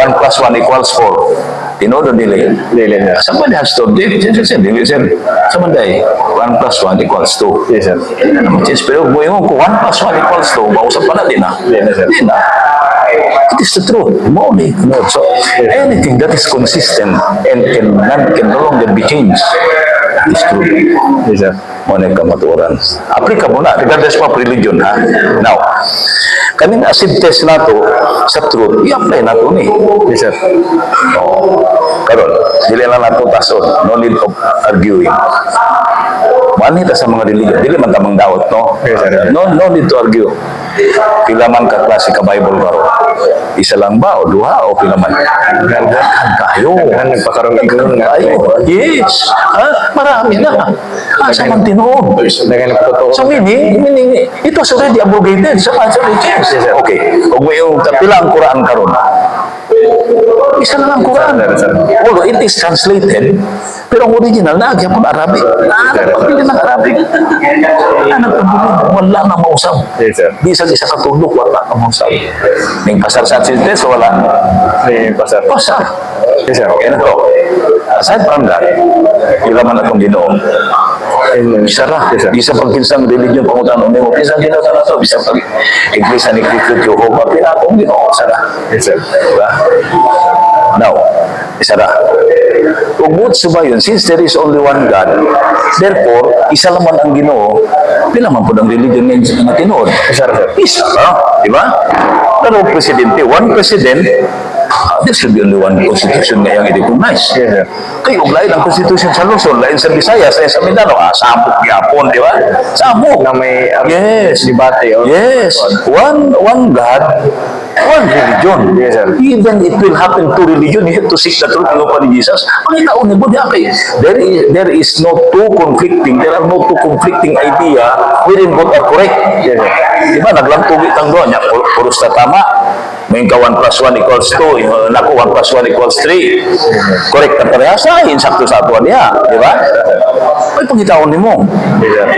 1 plus 1 equals 4. Tinood o dili? Dili, sir. Somebody has to update. Dili, sir. Somebody, 1 plus 1 equals 2. Yes, sir. Hindi na naman change. Pero kung 1 plus 1 equals 2, mausap pa natin, ha? Hindi na, sir. Hindi na. It is the truth. Only. No. So, anything that is consistent and can no longer be changed is true. Yes, sir. Muna yung kamaturan. Applicable na, regardless of religion, ha? Now, kaning acid test na to, sa truth, i-apply na to ni. Yes, sir. Oo. Karon, dili lang na to tason. No need of arguing. Manita sa mga religion. Dili man tamang daot, no? Yes, sir. No need to argue. Pila man ka klase ka Bible karon? Isa lang ba o duha o pila man? Daghan kayo. Nagpakaroon ng Kayo. Yes. Ha? Marami na. Asa man tinuod? Dagan nagpatotoo. So meaning, it was already abrogated sa Catholic Church. Okay. Kung may yung pila ang Quran karon, isa lang ang Quran. Although it is translated, pero ang original, nagyapon Arabic. Napapili ng Arabic. Wala na mausap. Yes, sir. Di isa katulog, wala na mausap. May pasar sa sintes, wala. May pasar. Pasar. Yes, sir. Okay na to. Aside from that, ilaman na itong Ginoo. Bisa ra. Bisa pagpinsang religion pangutan mo. Pinsang Ginoo na to. Bisa pag Iglesia ni Cristo Jehovah. Pinatong Ginoo. Isa ra. Yes, sir. Diba? Now, isa ra. Kung buot ba yun, since there is only one God, therefore, isa naman ang Ginoo, pila man po ang religion na tinuod. Isa ra, sir. Isa ra. Diba? Pero presidente, one president, there should be only one constitution ngayong i-recognize. Yes, sir. Kaya lain ang constitution sa Luzon, lain sa Visayas, lain sa Mindanao, sabok yapon, di ba? Sabok. Na may Yes. debate. Yes. One God, one religion. Yes, sir. Even it will happen to religion, you have to seek the truth in the Jesus. Pangitaon ni Buddha, okay. There is no two conflicting, there are no two conflicting idea wherein both are correct. Yes, sir. Di ba? Naglantugit ang doon niya, puros na tama. May 1 plus 1 equals 2. Naku, 1 plus 1 equals 3. Correct na parehas na. Insakto sa atuan niya. Di ba? Ay, pangitaon ni mo. Yes, sir.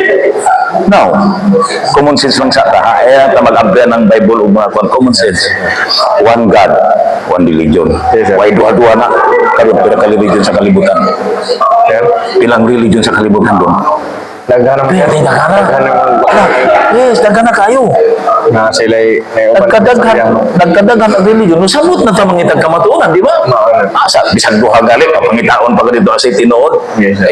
Now, common sense lang sa taha. Ta mag-abya ng Bible o mga common sense. One God, one religion. Yes, sir. Why duha-duha na? Karoon, pinaka-religion sa kalibutan. Sir. Pilang religion sa kalibutan doon? Naghanap Kaya tayo nagana. Yes, nagana kayo. na sila'y Nagkadaghan ang religion. Samot na ta mangitag kamatuonan, di ba? Asa, bisan duha galit, pangitaon pa ganito sa tinood. Yes, sir.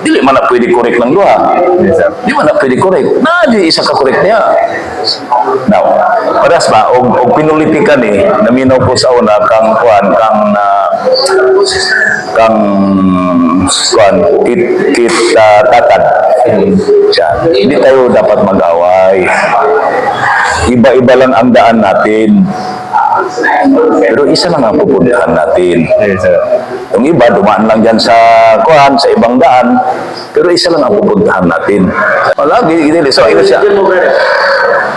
Dili man na pwede correct ng duha. Yes, sir. Di man na pwede correct. Di isa ka correct niya. Now, paras ba, og pinulitikan naminaw po sa una, kang tatad. Siya. Hindi tayo dapat mag-away. Iba-iba lang ang daan natin. Pero isa lang ang pupuntahan natin. Yes, sir. Yung iba, dumaan lang dyan sa ibang daan. Pero isa lang ang pupuntahan natin. Lagi, so, ito siya.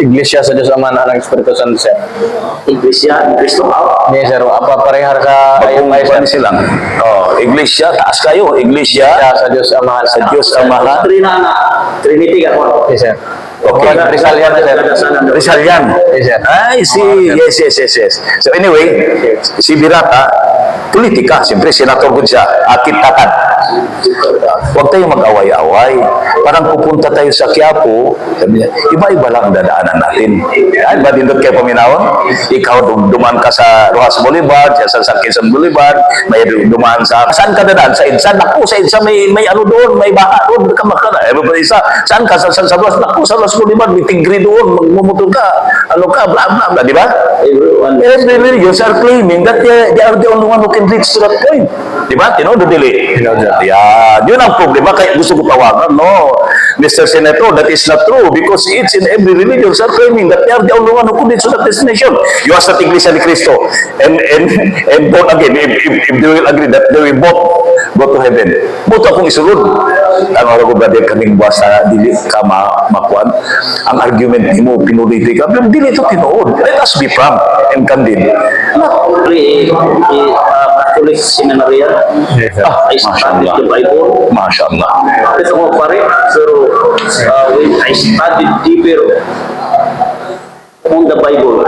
Iglesia sa Diyos Ama na ng Espiritu Santo, sir. Iglesia, Kristo Yes, sir. Apa parehar ka ayong Magpapay pa silang. Iglesia, taas kayo. Iglesia, sa Diyos Ama. sa Diyos Amahan. Trinity ka po. Yes, sir. Okay. Rizalian, sir. Rizalian. Yes, sir. Ay, yes. So anyway, si Birata, politika, siyempre, senator ko siya, akit tatad. Huwag tayong mag-away-away. Parang pupunta tayo sa Quiapo, sabi niya, iba-iba lang ang dadaanan natin. Ay, ba dindot kayo paminawon? Ikaw dumaan ka sa Rojas Boulevard, sa Quezon Boulevard, may dumaan sa, saan ka dadaan? Sa Edsan? Naku, sa Edsan may ano doon, may baha doon, kamakana. Saan ka? Sa Rojas? Naku, sa Rojas Boulevard, may tigri doon, magmumutol ka, ano ka, bla bla bla, di ba? Every religions are claiming that they are the only one who can reach to that point. Di ba? Tinood o dili? Yan. Yun ang problema. Kaya gusto ko tawagan. No, Mr. Senator, that is not true because each and every religion are claiming that they are the only one who could reach to that destination. You are sa Iglesia ni Cristo. And both again, if they will agree that they will both go to heaven. Both akong isulod. Ang oras ko, brother, kaming buwas na dili ka makuan. Ang argument ni mo, pinuliti ka. Pero dili ito tinood. Let us be frank and candid. Catholic Seminary. Yes, sir. I studied the Bible. Masya Allah. Ito mo pare, pero when I studied deeper on the Bible,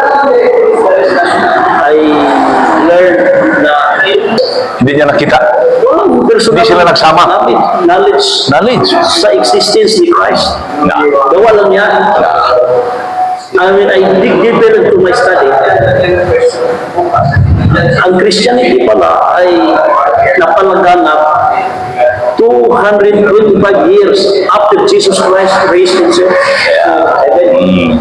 I learned niya nakita. Walang personal Hindi sila nagsama. knowledge sa existence ni Christ. Na. Gawa lang niya. I mean, I dig deeper into my study. Ang Christianity pala ay napalaganap 225 years after Jesus Christ raised himself to heaven.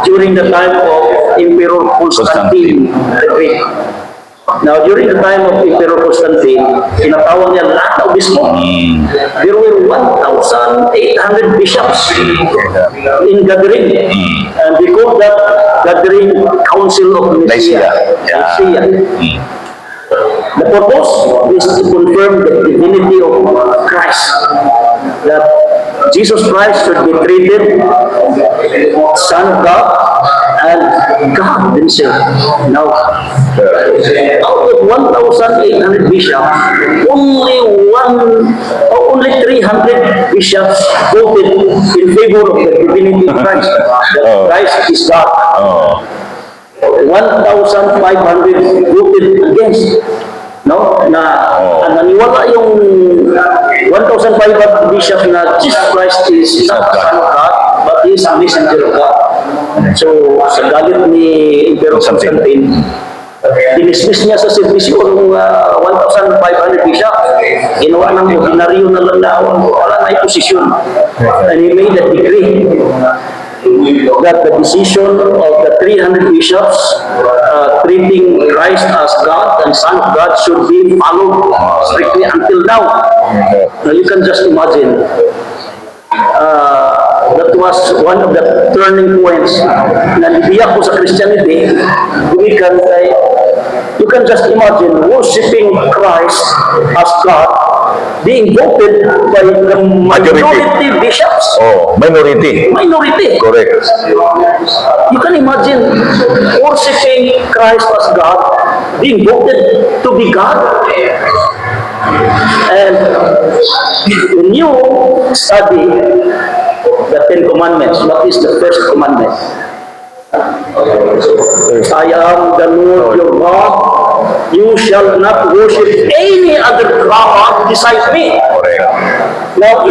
During the time of Emperor Constantine the Great. Now, during the time of Emperor Constantine, tinatawag niya lahat na obispo. There were 1,800 bishops in gathering. And we call that gathering Council of Nicaea. Nicaea. The purpose is to confirm the divinity of Christ. That Jesus Christ should be treated Son of God and God himself. Now, out of 1,800 bishops, only 300 bishops voted in favor of the divinity of Christ. That Christ is God. 1,500 voted against. No? Naniwala yung 1,500 bishops na Jesus Christ is not the Son of God, but He is a messenger of God. So, sa galit ni Emperor Constantine, dinismiss niya sa servisyo ng 1,500 bishop. Ginawa ng ordinaryo na landawan, wala na yung posisyon. And he made a decree that the decision of the 300 bishops treating Christ as God and Son of God should be followed strictly until now. Now you can just imagine that was one of the turning points na nibiyak ko sa Christianity. You can just imagine worshiping Christ as God being voted by the minority bishops. Minority. Correct. You can imagine worshiping Christ as God being voted to be God. And when you study the Ten Commandments, what is the first commandment? I am the Lord your God. You shall not worship any other God besides me. Now,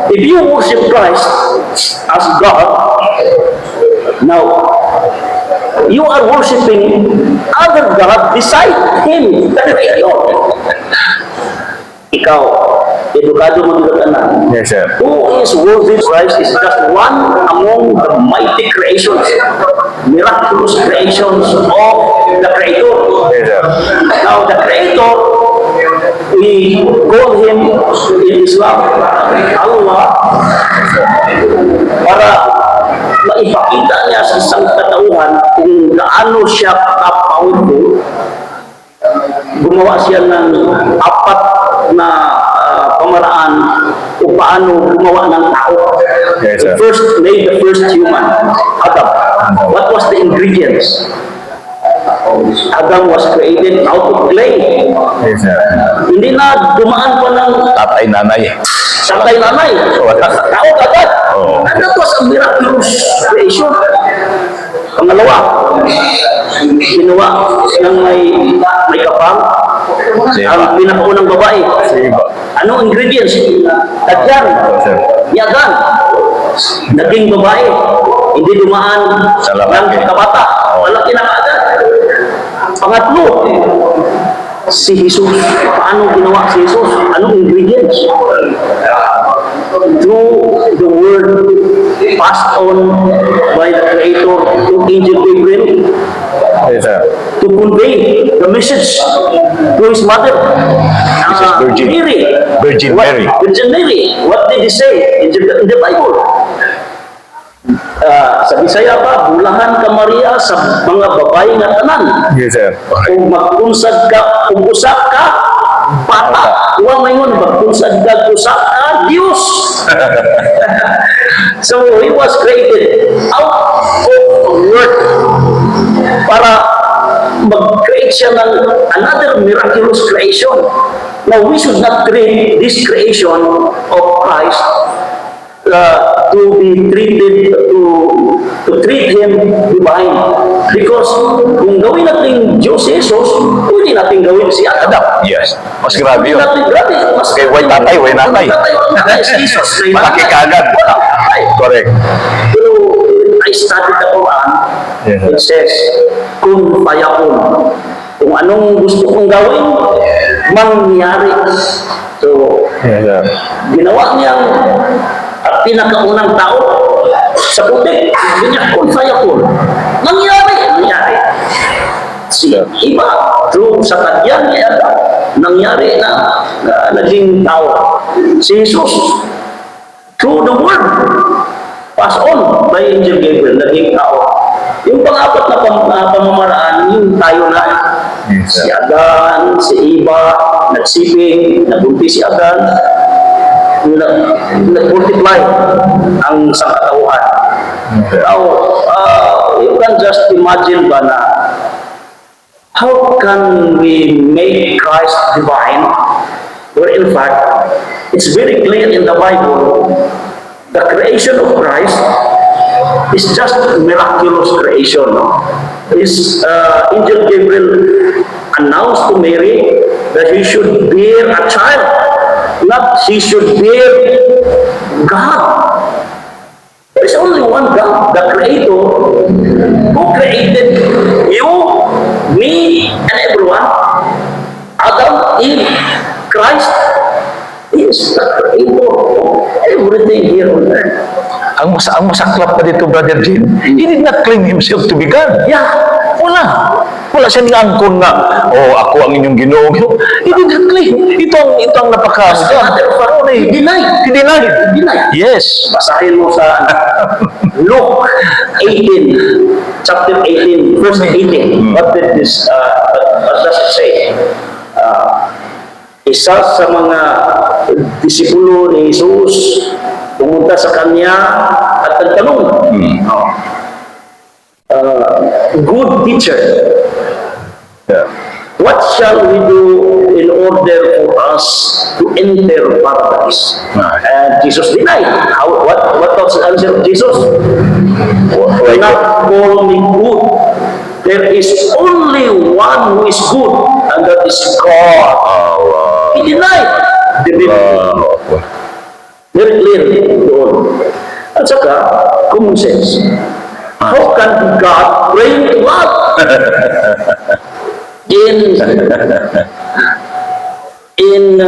if you worship Christ as God, now you are worshiping other God beside Him, the Creator. Ikaw, edukado mo dito tanan. Yes, sir. Who is worthy? Christ is just one among the mighty creations, miraculous creations of the Creator. Yes, sir. Now, the Creator, we call Him in Islam, Allah, para maipakita niya sa isang katauhan kung gaano siya ka-powerful. Gumawa siya ng apat na pamaraan kung paano gumawa ng tao. Yes, sir. First, made the first human, Adam. What was the ingredients? Adam was created out of clay. Yes, sir. Hindi na dumaan pa ng Tatay, nanay. tatay-nanay. Tao agad. And that was a miraculous creation. Pangalawa, ginawa ng may kapal ang pinakaunang babae. Anong ingredients? Tadyan, yagan, naging babae, hindi dumaan ng kabata, malaki na kaagad. Pangatlo, si Jesus. Paano ginawa si Jesus? Anong ingredients? Through the word passed on by the Creator to Angel Gabriel Yes, sir. to convey the message to his mother, Mrs. Virgin. Mary. Virgin What- Mary. Virgin Mary. What did he say in the Bible? Sa Bisaya pa, bulahan ka Maria sa mga babae nga tanan. Yes, sir. Kung magpunsad ka, kung usap ka, bata. Huwag mayon, magpunsad ka, usap ka, Diyos. So, he was created out of work para mag-create siya ng another miraculous creation. Now, we should not treat this creation of Christ to be treated, to treat him divine. Because kung gawin natin Diyos si Jesus, pwede natin gawin si Adam. Yes. Mas grabe yun. Grabe. Mas Kay way tatay, way nanay. Tatay, si Jesus. Malaki kaagad. Correct. Pero I studied the Quran. Yeah. It says, kun fayakun. Kung anong gusto kong gawin, mangyari. So, Yeah. ginawa niyang at pinakaunang tao sa putik. Sabi niya, kun fayakun. Nangyari. Si iba, through sa tagyan niya, nangyari na naging tao. Si Jesus, through the word, pass on by Angel Gabriel, naging tao. Yung pang-apat na pamamaraan, yung tayo na. Yes, Si Adan, si Eva, nagsiping, nabuntis si Adan, nag-multiply ang sangkatauhan. Now, you can just imagine ba na how can we make Christ divine? Where in fact, it's very clear in the Bible, the creation of Christ is just a miraculous creation. No? Angel Gabriel announced to Mary that he should bear a child, not he should bear God. There is only one God, the Creator, who created you, me, and everyone. Adam, Eve, Christ is the Creator of everything here on earth. Ang masaklap pa dito, Brother Jim, he did not claim himself to be God. Yeah, Wala siyang angkon na, ako ang inyong Ginoo. He did not claim. Ito ang napaka... as a matter of fact, he denied. He denied. Yes. Basahin mo sa Luke 18, chapter 18, verse 18. What does it say? Isa sa mga disipulo ni Jesus pumunta sa kanya at nagtanong, good teacher, what shall we do in order for us to enter paradise? And Jesus denied. What was the answer of Jesus? Do not call me good. There is only one who is good, and that is God. He denied the divinity. Very clear doon. At saka, common sense. How can God pray to God? In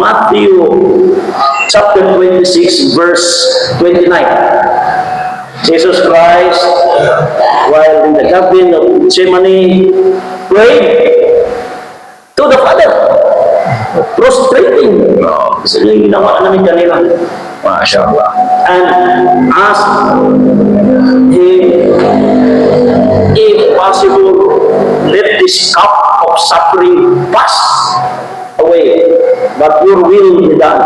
Matthew chapter 26, verse 29, Jesus Christ, while in the garden of Gethsemane, prayed to the Father, prostrating. Kasi yung ginawa namin kanila. Masya Allah. And asked him, if possible, let this cup of suffering pass away, but your will be done.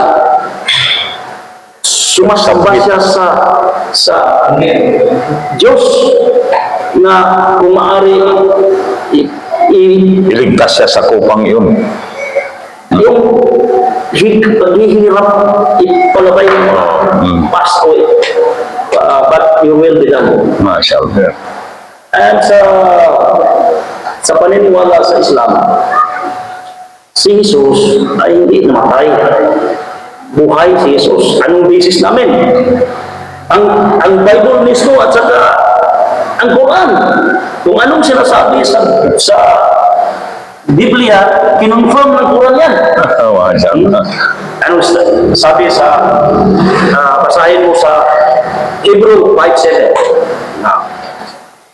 Sumasamba siya sa Diyos na kung maaari Iligtas siya sa kupang yun. yung paghihirap ipalabay mo, pass away, but your will be done. Masya Allah. And sa paniniwala sa Islam, si Jesus ay hindi namatay. Buhay si Jesus. Anong basis namin? Ang Bible mismo at saka ang Quran. Kung anong sinasabi sa Biblia, kinonfirm ng Quran yan. Masya Allah. Ano sabi sa basahin mo sa Hebrew 5:7.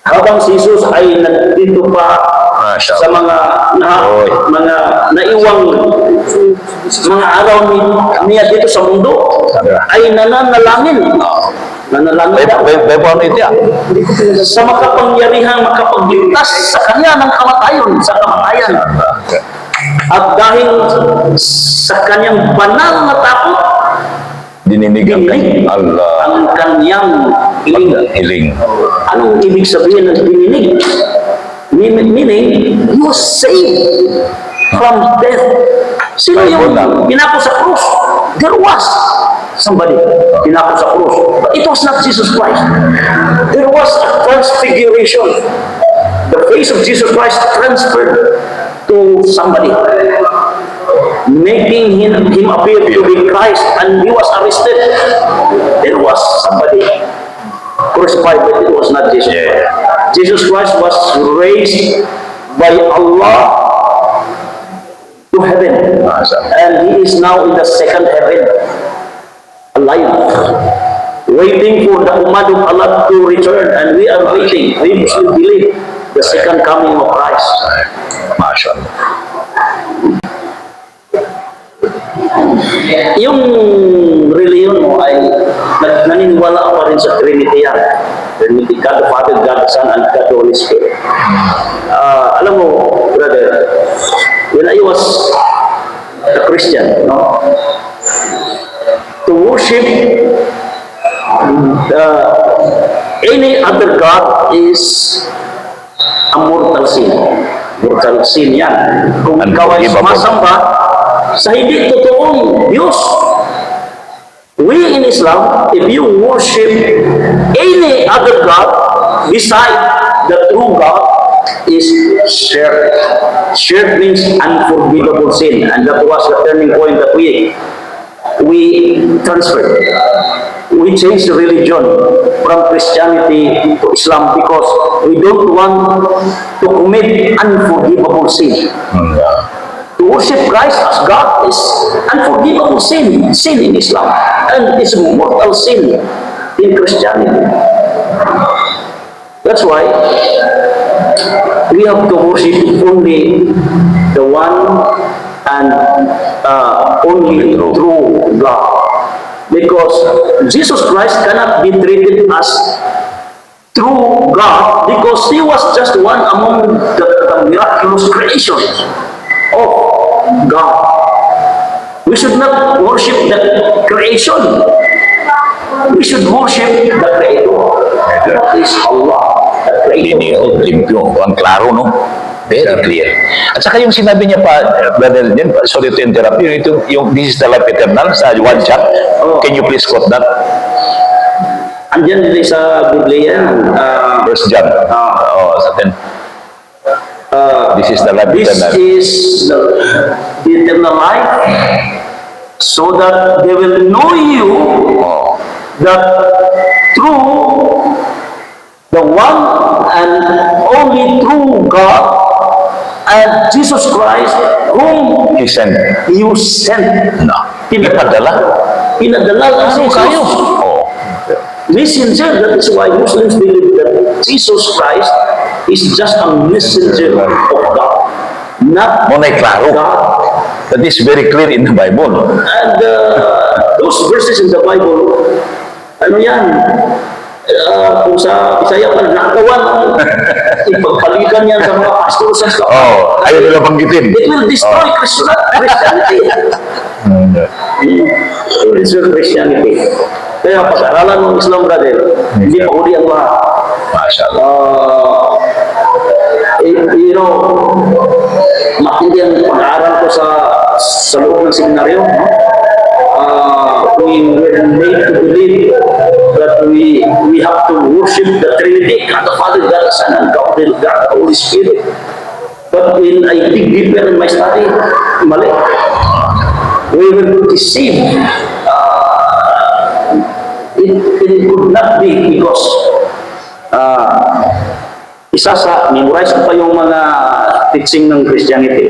Habang si Jesus ay nandito pa Masya sa mga naiwang mga araw niya dito sa mundo, ay nananalangin. Nanalangin daw Bebo ano ito yan? sa makapangyarihang makapagligtas sa kanya ng kamatayon, sa kamatayan. At dahil sa kanyang banal na takot, Dininig ang Allah. ang kanyang hiling. Hiling. Anong ibig sabihin ng dininig? Meaning, he was saved from death. Sino yung pinako sa krus? There was somebody pinako sa krus. But it was not Jesus Christ. There was a transfiguration. The face of Jesus Christ transferred to somebody, making him appear to be Christ, and he was arrested. There was somebody crucified, but it was not Jesus Christ. Jesus Christ was raised by Allah to heaven, and he is now in the second heaven, alive, waiting for the ummah of Allah to return, and we are waiting. We Muslims believe the second coming of Christ. MashaAllah. Yung reliyon mo ay naniniwala pa rin sa Trinity yan. Trinity, God the Father, God the Son, and God the Holy Spirit. Alam mo, brother, when I was a Christian, no, to worship any other God is a mortal sin. Mortal sin yan. Kung ikaw ay sumasamba sa hindi totoong Diyos. We in Islam, if you worship any other God beside the true God, is shirk. Shirk means unforgivable sin, and that was the turning point that we transferred. We changed the religion from Christianity to Islam because we don't want to commit unforgivable sin. To worship Christ as God is unforgivable sin in Islam, and it's mortal sin in Christianity. That's why we have to worship only the one and only true God. Because Jesus Christ cannot be treated as true God because he was just one among the miraculous creations of God. We should not worship the creation. We should worship the Creator. That is Allah, the Creator. Lineal, limpyo, ang klaro, no? Very clear. At saka yung sinabi niya pa, brother, sorry to interrupt you, yung this is the life eternal sa 1 John. Can you please quote that? Andyan din sa Biblia, 1 John. Sa 10. This is the life this eternal. is the eternal life, so that they will know you, the true, the one and only true God, and Jesus Christ, whom He sent. you sent. No. Pinadala. Pinadala Ano Jesus. kayo? Messenger. That is why Muslims believe that Jesus Christ is just a messenger of God, not Monay klaro. God. That is very clear in the Bible. And those verses in the Bible, ano yan? Kung sa Bisaya pa, nakawan, ipagpalitan yan sa mga pastor sa Ayaw nila banggitin. It will destroy Christianity. It will destroy Christianity. Kaya pag-aralan ng Islam, brother, hindi pa huli ang lahat. MashaAllah. You know, matindi ang pag-aaral ko sa loob ng seminaryo. We were made to believe that we have to worship the Trinity, God the Father, God the Son, and God the Holy Spirit. But when I dig deeper in my study, mali. We were deceived. It could not be because isa sa memorize ko pa yung mga teaching ng Christianity.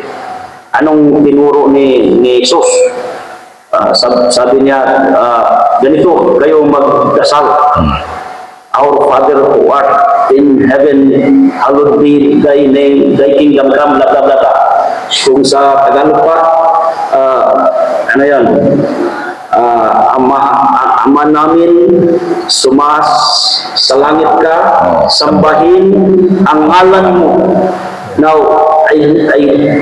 Anong tinuro ni Jesus? Sabi niya, ganito, kayo magdasal. Our Father who art in heaven, hallowed be thy name, thy kingdom come, blah, blah, blah, blah. Kung sa Tagalog pa, ano yan? Ama namin, sa langit ka, sambahin ang ngalan mo. Now, I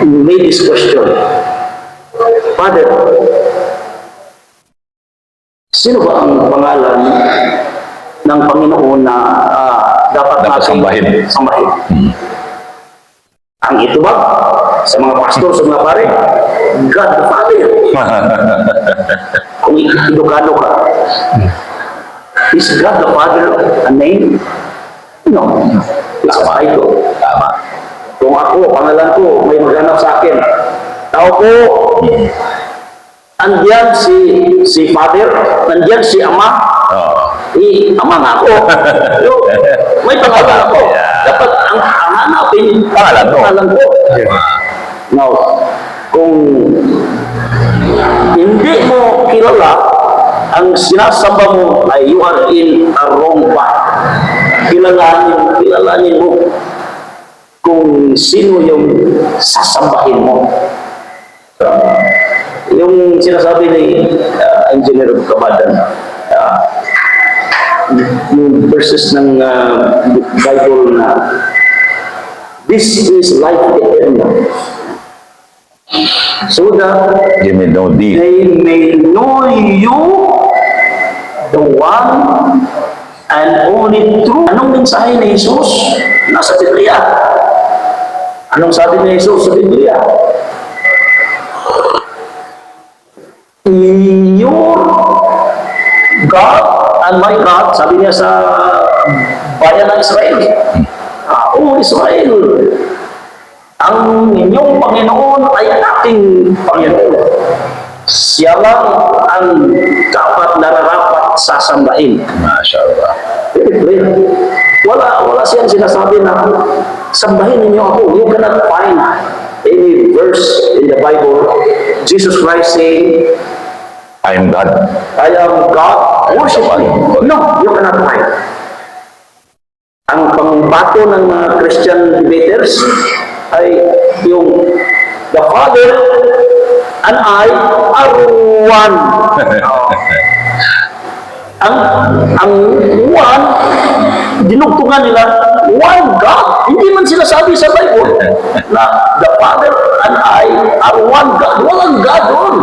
made this question. Father, sino ba ang pangalan ng Panginoon na dapat natin sambahin? Ang ito ba? Sa mga pastor, sa mga pare? God the Father. Kung Ilocano ka, is God the Father a name? No. It's a title. Tama. Kung ako, pangalan ko, may maghanap sa akin. Tao ko, andyan si father, andyan si ama, Oo. ama nga ako. So, may pangalan ako. Dapat ang hanapin, Pangalan mo. ko. Now, kung hindi mo kilala, ang sinasamba mo ay you are in a wrong path. Kilalanin mo kung sino yung sasambahin mo. Yung sinasabi ni Engineer Kabadan, yung verses ng Bible na this is life eternal, so that Give me no deed. they may know you, the one and only true. Anong mensahe ni Jesus? Nasa Biblia. Anong sabi ni Jesus sa Biblia? Your God and my God, sabi niya sa bayan ng Israel. O Israel, ang inyong Panginoon ay ating Panginoon. Siya lang ang dapat nararapat sasambahin. Mashallah. Very clear. Wala siyang sinasabi na sambahin ninyo ako. You cannot find any verse in the Bible Jesus Christ saying, I am God. I am God, worship me. No, you cannot find. Ang pangbato ng mga Christian debaters ay yung the Father and I are one. Ang one, dinugtungan nila, one God. Hindi man sila sabi sa Bible na the Father and I are one God. Walang God doon.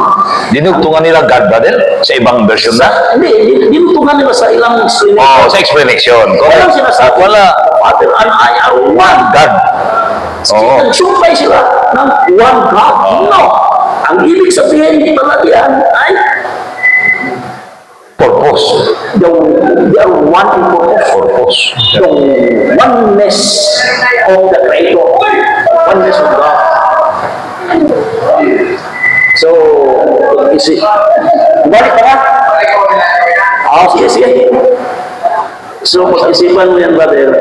Dinugtungan nila God ba din? Sa ibang version na? Hindi, dinugtungan nila sa ilang explanation. Sa explanation. Walang sinasabi, Wala. the Father and I are one God. Nagsumpay sila ng one God. No. Ang ibig sabihin pala diyan ay Purpose. they are one in purpose. The oneness of the Creator. Oneness of God. So, isi. Balik ka na? Sige. So, pag-isipan mo yan, brother.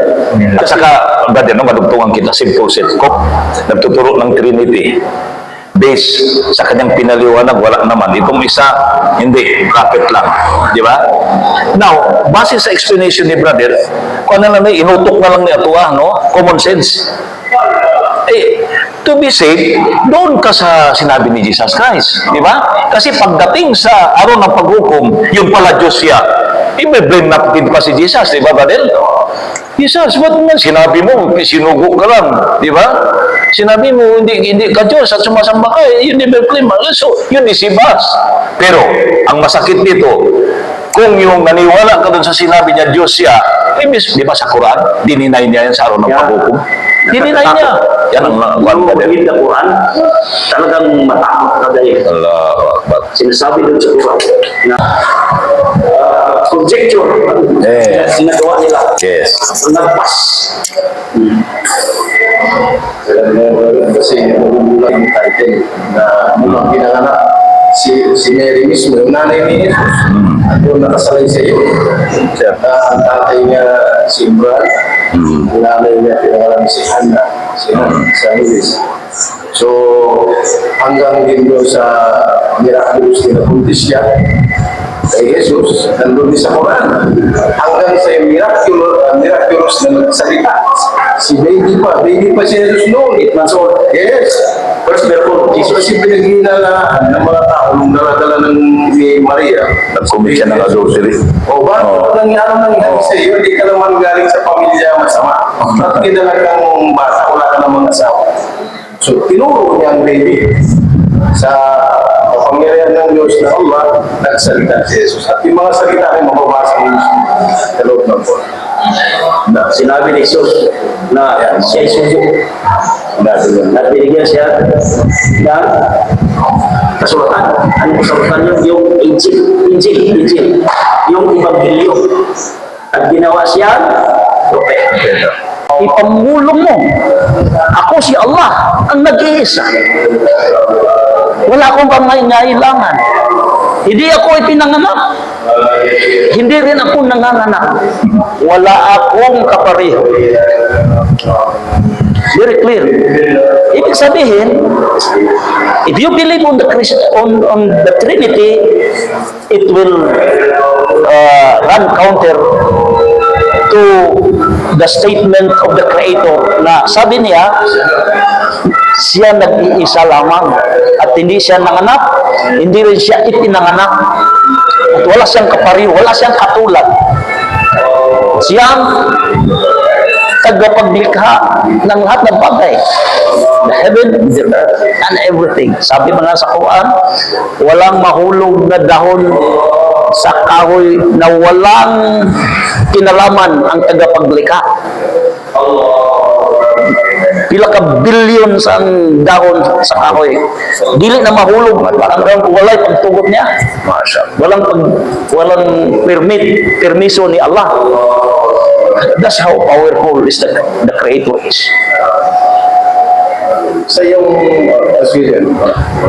At saka, brother, madugtungan kita, simple set ko. Nagtuturo ng Trinity. Based sa kanyang pinaliwanag, wala naman. Itong isa, hindi, prophet lang. Di ba? Now, base sa explanation ni brother, kung ano lang, inutok na lang niya ito, no? Common sense. To be safe, doon ka sa sinabi ni Jesus Christ. Di ba? Kasi pagdating sa araw ng paghukom, yung pala Diyos siya, i-blame natin pa si Jesus. Di ba, brother? Jesus, ba't naman sinabi mo, sinugo ka lang, di ba? Sinabi mo, hindi ka Diyos at sumasamba ka, yun never claim. So, yun isibas. Pero, ang masakit dito, kung yung naniwala ka dun sa sinabi niya, Diyos siya, di ba sa Quran, dininay niya yan sa araw ng paghukom? Dininay niya. Yan ang Yung read the Quran, talagang matakot ka dahil. Allahu Akbar. Sinasabi dun sa Quran na conjecture. Sinagawa nila. Yes. Nagpas. Kasi nagugulat yung title na mukhang pinanganak si Mary mismo, yung nanay ni Jesus, at yung nakasalay sa iyo. Ang tatay niya si Abraham, yung nanay niya pinangalan si Hannah, sa Luis. So, hanggang din doon sa miraculous na buntis siya, kay Jesus, nandun din sa Quran. Hanggang sa miraculous na nagsalita. Si baby pa si Jesus noon, 8 months old. Yes. First miracle, Jesus kasi pinag-iinalaan ng mga tao nung daladala ni Maria. Nag-commit siya ng adultery. O ba? Anong nangyari sa iyo? Hindi ka naman galing sa pamilya masama. At kinala kang bata, wala ka namang asawa. So, tinuro niya ang baby sa kapangyarihan ng Diyos na Allah, nagsalita si Jesus. At yung mga salita ay mababasa mo sa loob ng Quran. Sinabi ni Jesus na siya ay sugo. At binigyan siya ng kasulatan. Ano kasulatan yun? Yung Injil. Yung Ebanghelyo. At ginawa siya Ipamulong mo. Ako si Allah, ang nag-iisa. Wala akong pangailangan. Hindi ako ipinanganak. Hindi rin ako nanganganak. Wala akong kapareho. Very clear. Ibig sabihin, if you believe on the Trinity, it will run counter to the statement of the Creator na sabi niya, siya nag-iisa lamang at hindi siya nanganak, hindi rin siya ipinanganak at wala siyang kapariho, wala siyang katulad. Siyang tagapaglikha ng lahat ng bagay. The heaven, the earth, and everything. Sabi mo nga sa Quran, walang mahulog na dahon sa kahoy na walang kinalaman ang tagapaglikha. Pila ka billion sa dahon sa kahoy. Dili na mahulog hanggang walay pagtugot niya. Walang permiso ni Allah. That's how powerful is the Creator is. Sa iyong Sweden,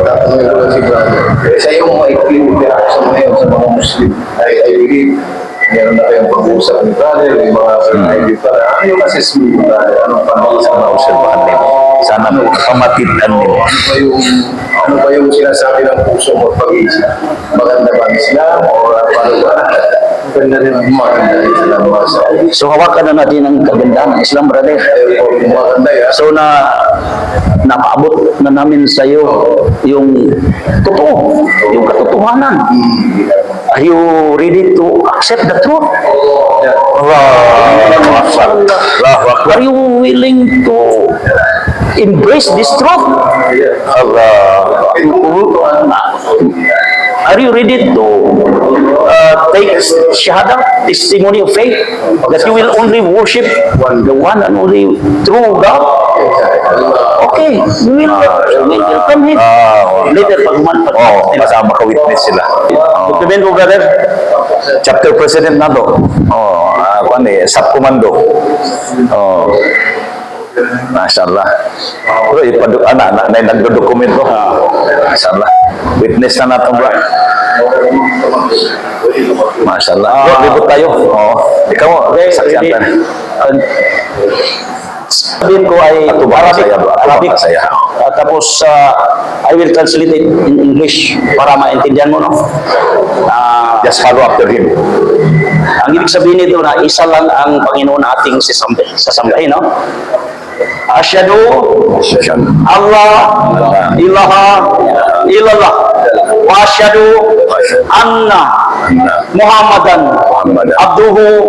tatanungin ko lang si brother, sa iyong maikling interaction ngayon sa mga Muslim, I believe, meron na kayong pag-uusap ni brother, yung mga ID para, ano yung assessment ni brother, anong panahon sa mga observahan nito? Sana pamatitan nila. Ano ba yung sinasabi ng puso mo pag-iisip? Maganda ba ang Islam o paano ba? Maganda rin ang maganda rin Islam ba sa So hawakan na natin ang kagandahan ng Islam, brother. maganda yan. So napaabot na namin sa iyo yung totoo, yung katotohanan. Are you ready to accept the truth? Are you willing to embrace this truth? Are you ready to take shahada, testimony of faith, that you will only worship the one and only true God? Okay, we will welcome him. Later, Kasama ka-witness sila. Document ko, brother. Chapter President na to. Sub-commando. Mashallah. Pero nagdodokumento. Mashallah. Witness na natin, bro. Mashallah. Bro, libot tayo. Ikaw mo, saksiyan ka. Sabihin ko ay Arabic. Tapos I will translate it in English para maintindihan mo, no? Just follow after him. Ang ibig sabihin nito na isa lang ang Panginoon na ating sasambahin, no? Asyhadu Allah ilaha illallah wa asyhadu anna Muhammadan abduhu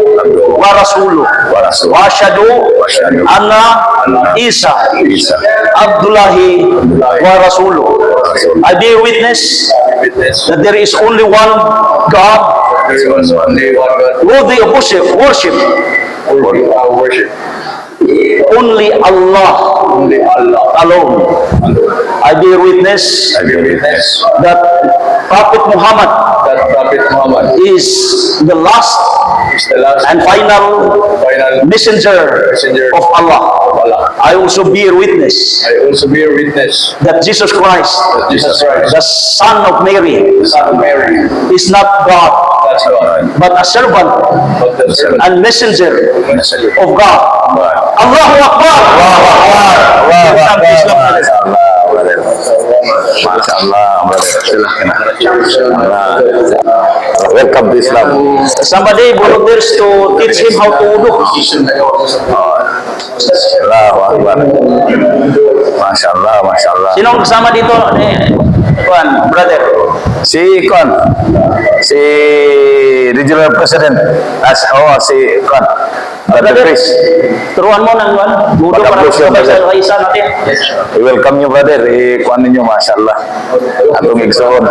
wa rasuluh wa asyhadu anna Isa Abdullahi wa rasuluh. I bear witness that there is only one God worthy of worship. Only Allah alone. I bear witness that Prophet Muhammad is the last and final messenger of Allah. I also bear witness that Jesus Christ, the Son of Mary, is not God, but a servant and messenger of God. Allahu Akbar! Mashallah, welcome to Islam. Somebody volunteers to teach him how to wudu. Allahu Akbar. Mashallah. Sinong kasama dito? Juan, brother. Si Regional President. Si Brother Chris. Turuan mo ng wudu para sabay sa isa natin. Welcome nyo, brother. Kuhan ninyo, mashallah. Atong igsoon.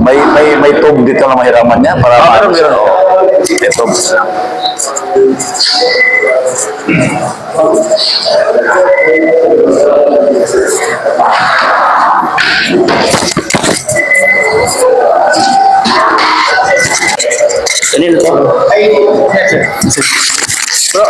May tub dito na mahiraman niya para meron. Ito. Ganun po. Ay, yes, sir. Bro,